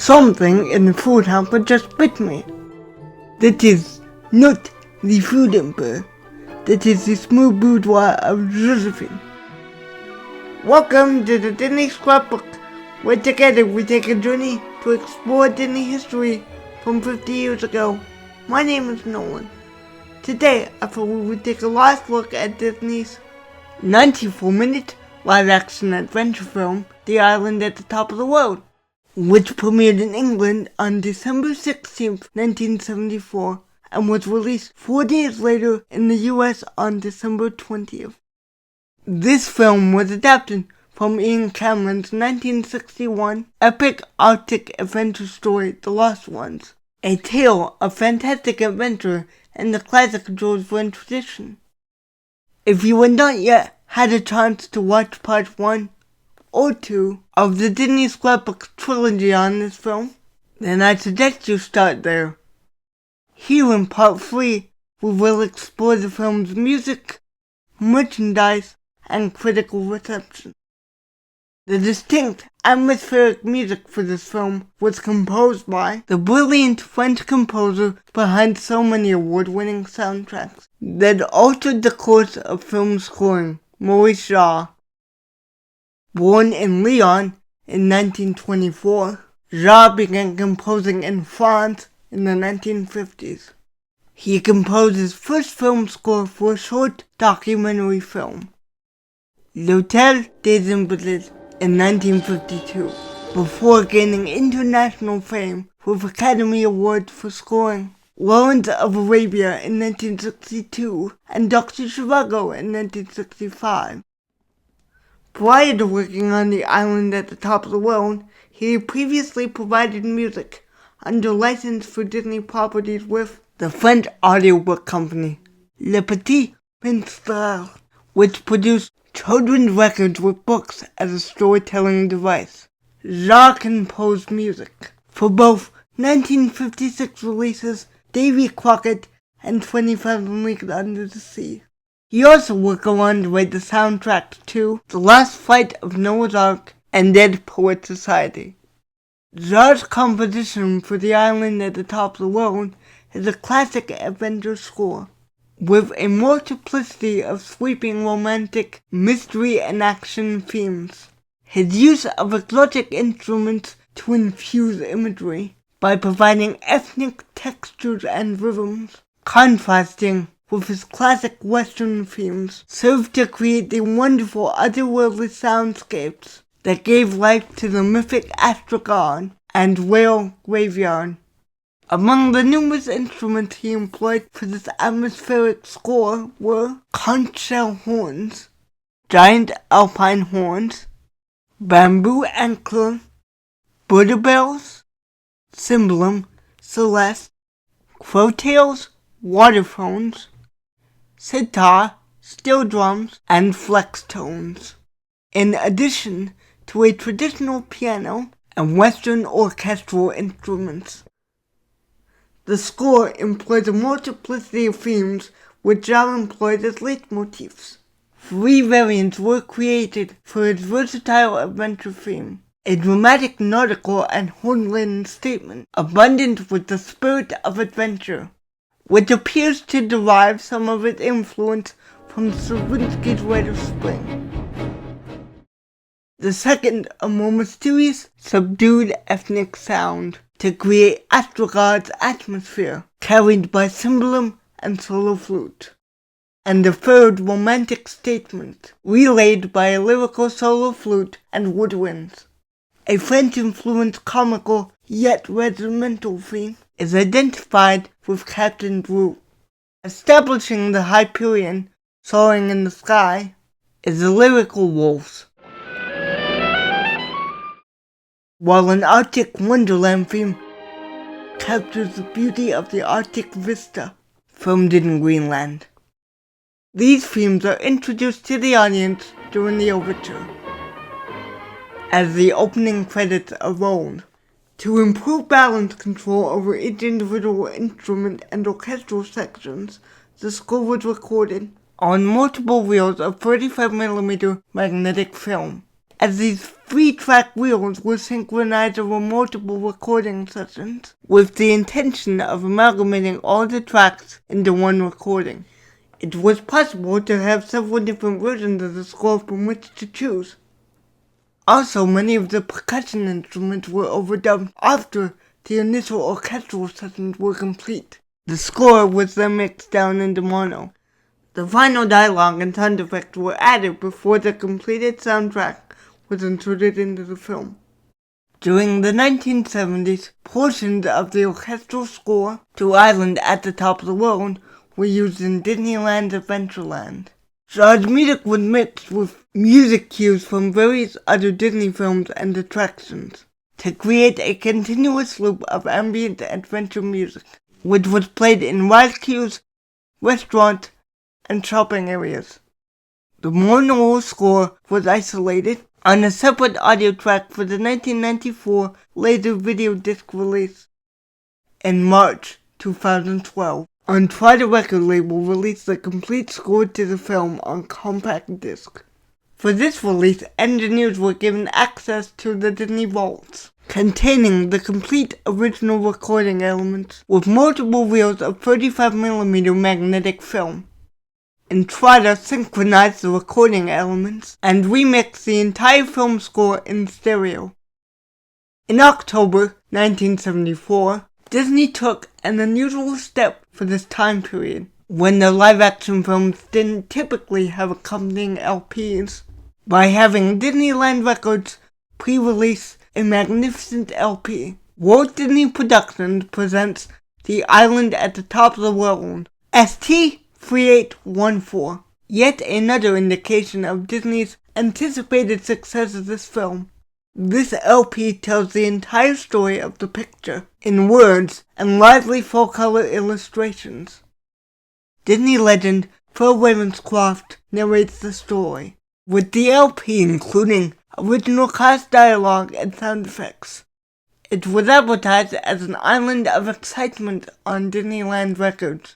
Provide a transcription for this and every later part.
Something in the food hamper just bit me. That is not the food hamper. That is the small boudoir of Josephine. Welcome to the Disney Scrapbook, where together we take a journey to explore Disney history from 50 years ago. My name is Nolan. Today I thought we would take a last look at Disney's 94-minute live-action adventure film, The Island at the Top of the World, which premiered in England on December 16, 1974, and was released 4 days later in the US on December 20th. This film was adapted from Ian Cameron's 1961 epic Arctic adventure story, The Lost Ones, a tale of fantastic adventure in the classic Jules Verne tradition. If you have not yet had a chance to watch part 1 or 2 of the Disney Scrapbook trilogy on this film, then I suggest you start there. Here in part 3, we will explore the film's music, merchandise, and critical reception. The distinct atmospheric music for this film was composed by the brilliant French composer behind so many award-winning soundtracks that altered the course of film scoring, Maurice Jarre. Born in Lyon in 1924, Jarre began composing in France in the 1950s. He composed his first film score for a short documentary film, L'Hôtel des Invalides, in 1952, before gaining international fame with Academy Awards for scoring Lawrence of Arabia in 1962 and Dr. Zhivago in 1965. Prior to working on The Island at the Top of the World, he had previously provided music under license for Disney properties with the French audiobook company Le Petit Minstrel, which produced children's records with books as a storytelling device. Jarre composed music for both 1956 releases Davy Crockett and 20,000 Leagues Under the Sea. He also worked on to write the soundtracks to The Last Flight of Noah's Ark and Dead Poets Society. Jarre's composition for The Island at the Top of the World is a classic adventure score, with a multiplicity of sweeping romantic, mystery, and action themes. His use of exotic instruments to infuse imagery by providing ethnic textures and rhythms, contrasting with his classic Western themes, served to create the wonderful otherworldly soundscapes that gave life to the mythic Astragon and whale graveyard. Among the numerous instruments he employed for this atmospheric score were conch shell horns, giant alpine horns, bamboo anklet, Buddha bells, cymbalum, celeste, crowtails, waterphones, sitar, steel drums, and flex tones, in addition to a traditional piano and Western orchestral instruments. The score employs a multiplicity of themes which Jarre employed as leitmotifs. 3 variants were created for his versatile adventure theme: a dramatic nautical and horn-laden statement, abundant with the spirit of adventure, which appears to derive some of its influence from Stravinsky's Rite of Spring. The second, a more mysterious, subdued ethnic sound to create Astragon's atmosphere, carried by cymbalum and solo flute. And the third, romantic statement, relayed by a lyrical solo flute and woodwinds. A French-influenced comical yet regimental theme is identified with Captain Groot. Establishing the Hyperion, soaring in the sky, is the lyrical wolves, while an Arctic Wonderland theme captures the beauty of the Arctic vista, filmed in Greenland. These themes are introduced to the audience during the overture, as the opening credits are rolled. To improve balance control over each individual instrument and orchestral sections, the score was recorded on multiple reels of 35mm magnetic film, as these 3-track reels were synchronized over multiple recording sessions, with the intention of amalgamating all the tracks into one recording. It was possible to have several different versions of the score from which to choose. Also, many of the percussion instruments were overdubbed after the initial orchestral sessions were complete. The score was then mixed down into mono. The final dialogue and sound effects were added before the completed soundtrack was inserted into the film. During the 1970s, portions of the orchestral score to Island at the Top of the World were used in Disneyland's Adventureland. Jarre's music was mixed with music cues from various other Disney films and attractions to create a continuous loop of ambient adventure music, which was played in ride queues, restaurants, and shopping areas. The mono score was isolated on a separate audio track for the 1994 laser video disc release. In March 2012, Try the record label released the complete score to the film on compact disc. For this release, engineers were given access to the Disney vaults, containing the complete original recording elements with multiple reels of 35mm magnetic film, and try to synchronize the recording elements and remix the entire film score in stereo. In October 1974, Disney took an unusual step for this time period, when the live-action films didn't typically have accompanying LPs, by having Disneyland Records pre-release a magnificent LP. Walt Disney Productions presents The Island at the Top of the World, ST3814, yet another indication of Disney's anticipated success of this film. This LP tells the entire story of the picture, in words and lively full-color illustrations. Disney legend Phil Ravenscroft narrates the story, with the LP including original cast dialogue and sound effects. It was advertised as an island of excitement on Disneyland Records.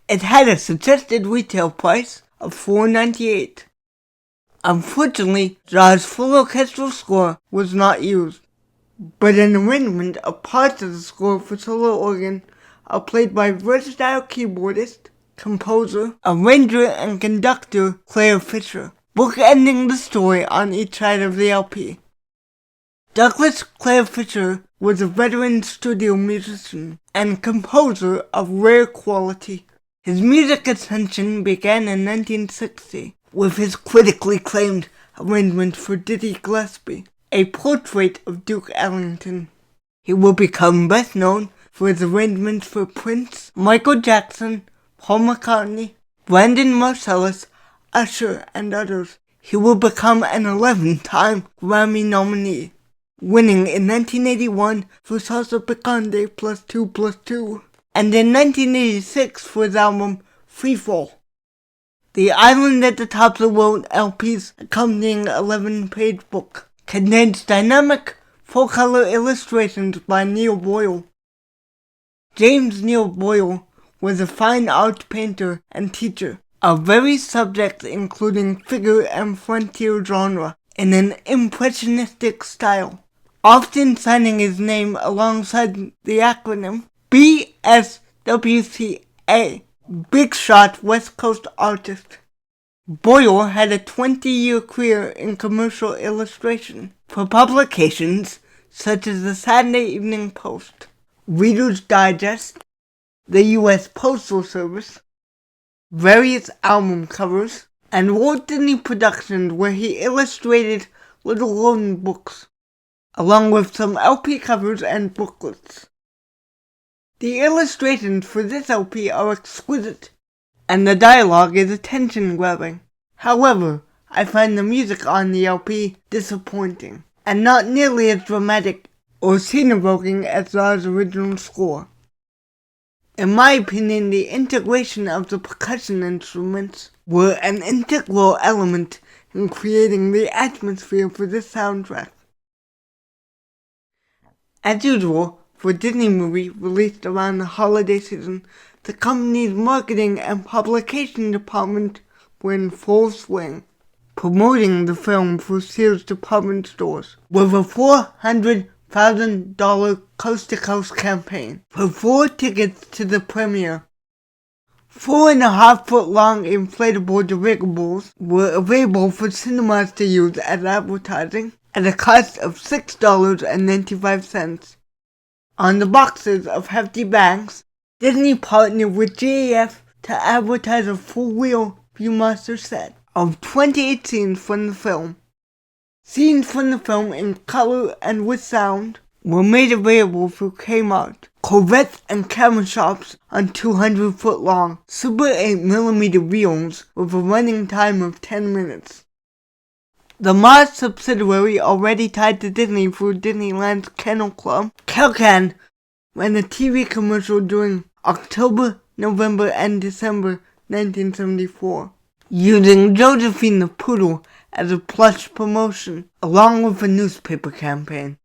It had a suggested retail price of $4.98. Unfortunately, Jarre's full orchestral score was not used, but an arrangement of parts of the score for solo organ are played by versatile keyboardist, composer, arranger, and conductor Claire Fisher, bookending the story on each side of the LP. Douglas Claire Fisher was a veteran studio musician and composer of rare quality. His music ascension began in 1960 with his critically acclaimed arrangement for Dizzy Gillespie, a portrait of Duke Ellington. He will become best known for his arrangements for Prince, Michael Jackson, Paul McCartney, Brandon Marsalis, Usher, and others. He will become an 11-time Grammy nominee, winning in 1981 for Salsa Picante +2+2, and in 1986 for his album Freefall. The Island at the Top of the World LP's accompanying 11-page book contains dynamic, full-color illustrations by Neil Boyle. James Neil Boyle was a fine art painter and teacher of various subjects including figure and frontier genre in an impressionistic style, often signing his name alongside the acronym BSWCA. Big shot West Coast artist. Boyle had a 20-year career in commercial illustration for publications such as the Saturday Evening Post, Reader's Digest, the U.S. Postal Service, various album covers, and Walt Disney Productions, where he illustrated little-known books, along with some LP covers and booklets. The illustrations for this LP are exquisite, and the dialogue is attention-grabbing. However, I find the music on the LP disappointing, and not nearly as dramatic or scene-evoking as Jarre's original score. In my opinion, the integration of the percussion instruments were an integral element in creating the atmosphere for this soundtrack. As usual, for a Disney movie released around the holiday season, the company's marketing and publication department were in full swing, promoting the film for Sears department stores with a $400,000 coast-to-coast campaign for 4 tickets to the premiere. 4.5-foot-long inflatable dirigibles were available for cinemas to use as advertising at a cost of $6.95. On the boxes of hefty bags, Disney partnered with GAF to advertise a full-wheel Viewmaster set of 28 scenes from the film. Scenes from the film in color and with sound were made available through Kmart, Corvettes, and camera shops on 200-foot-long Super 8mm reels with a running time of 10 minutes. The Mars subsidiary already tied to Disney through Disneyland's Kennel Club, Kelcan, ran a TV commercial during October, November, and December 1974, using Josephine the poodle as a plush promotion, along with a newspaper campaign.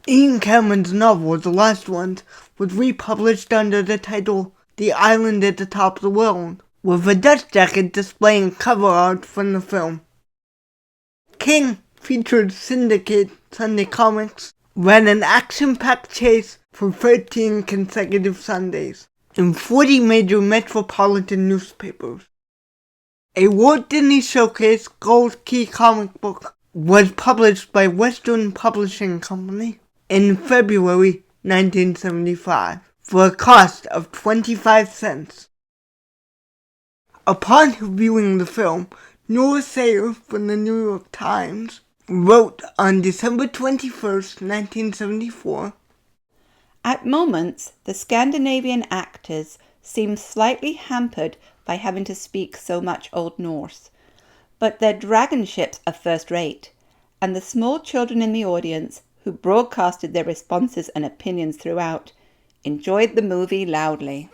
Ian Cameron's novel, The Lost Ones, was republished under the title The Island at the Top of the World, with a dust jacket displaying cover art from the film. King featured Syndicate Sunday Comics, ran an action-packed chase for 13 consecutive Sundays in 40 major metropolitan newspapers. A Walt Disney Showcase Gold Key comic book was published by Western Publishing Company in February 1975 for a cost of 25 cents. Upon viewing the film, Nora Sayer from the New York Times wrote on December 21st, 1974, "At moments, the Scandinavian actors seem slightly hampered by having to speak so much Old Norse, but their dragon ships are first rate, and the small children in the audience, who broadcasted their responses and opinions throughout, enjoyed the movie loudly."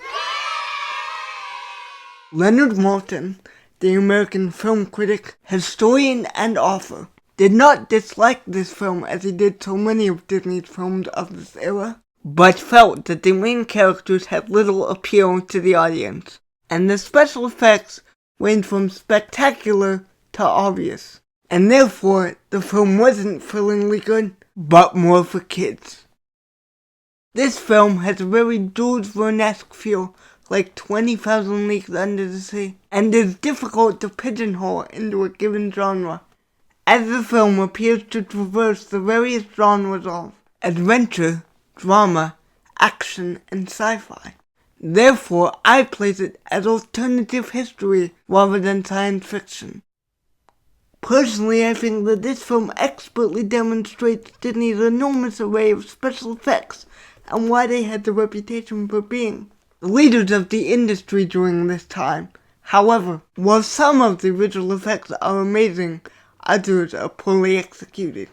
Leonard Maltin, the American film critic, historian, and author, did not dislike this film as he did so many of Disney's films of this era, but felt that the main characters had little appeal to the audience, and the special effects ranged from spectacular to obvious, and therefore the film wasn't thrillingly good, but more for kids. This film has a very Jules Verne-esque feel, like 20,000 Leagues Under the Sea, and is difficult to pigeonhole into a given genre, as the film appears to traverse the various genres of adventure, drama, action, and sci-fi. Therefore, I place it as alternative history rather than science fiction. Personally, I think that this film expertly demonstrates Disney's enormous array of special effects and why they had the reputation for being the leaders of the industry during this time. However, while some of the visual effects are amazing, others are poorly executed.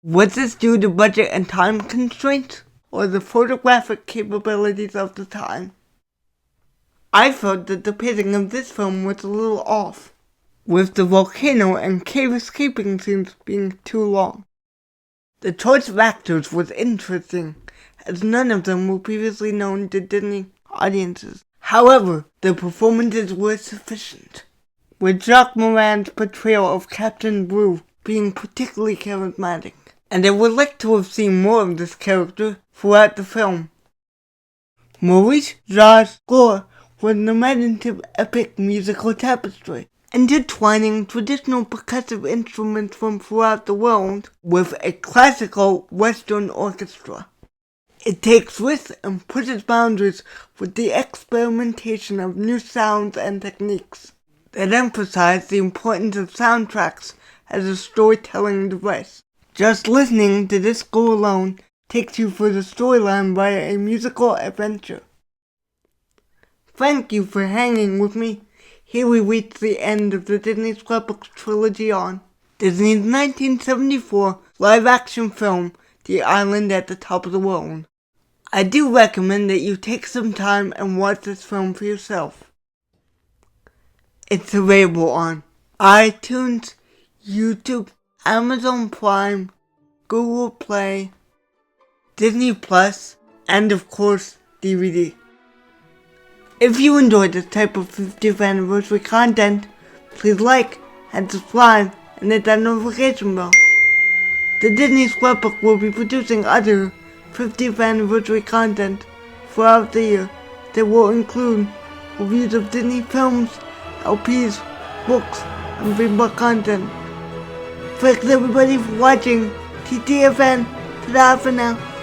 Was this due to budget and time constraints, or the photographic capabilities of the time? I felt that the pacing of this film was a little off, with the volcano and cave escaping scenes being too long. The choice of actors was interesting, as none of them were previously known to Disney audiences. However, the performances were sufficient, with Jacques Moran's portrayal of Captain Blue being particularly charismatic, and I would like to have seen more of this character throughout the film. Maurice Jarre's score was an imaginative epic musical tapestry, intertwining traditional percussive instruments from throughout the world with a classical Western orchestra. It takes risks and pushes boundaries with the experimentation of new sounds and techniques that emphasize the importance of soundtracks as a storytelling device. Just listening to this score alone takes you through the storyline via a musical adventure. Thank you for hanging with me. Here we reach the end of the Disney Scrapbook trilogy on Disney's 1974 live-action film, The Island at the Top of the World. I do recommend that you take some time and watch this film for yourself. It's available on iTunes, YouTube, Amazon Prime, Google Play, Disney Plus, and of course, DVD. If you enjoyed this type of 50th anniversary content, please like, and subscribe and hit that notification bell. The Disney Scrapbook will be producing other 50th anniversary content throughout the year that will include reviews of Disney films, LPs, books, and free book content. Thanks everybody for watching. TTFN. Ta-da for now.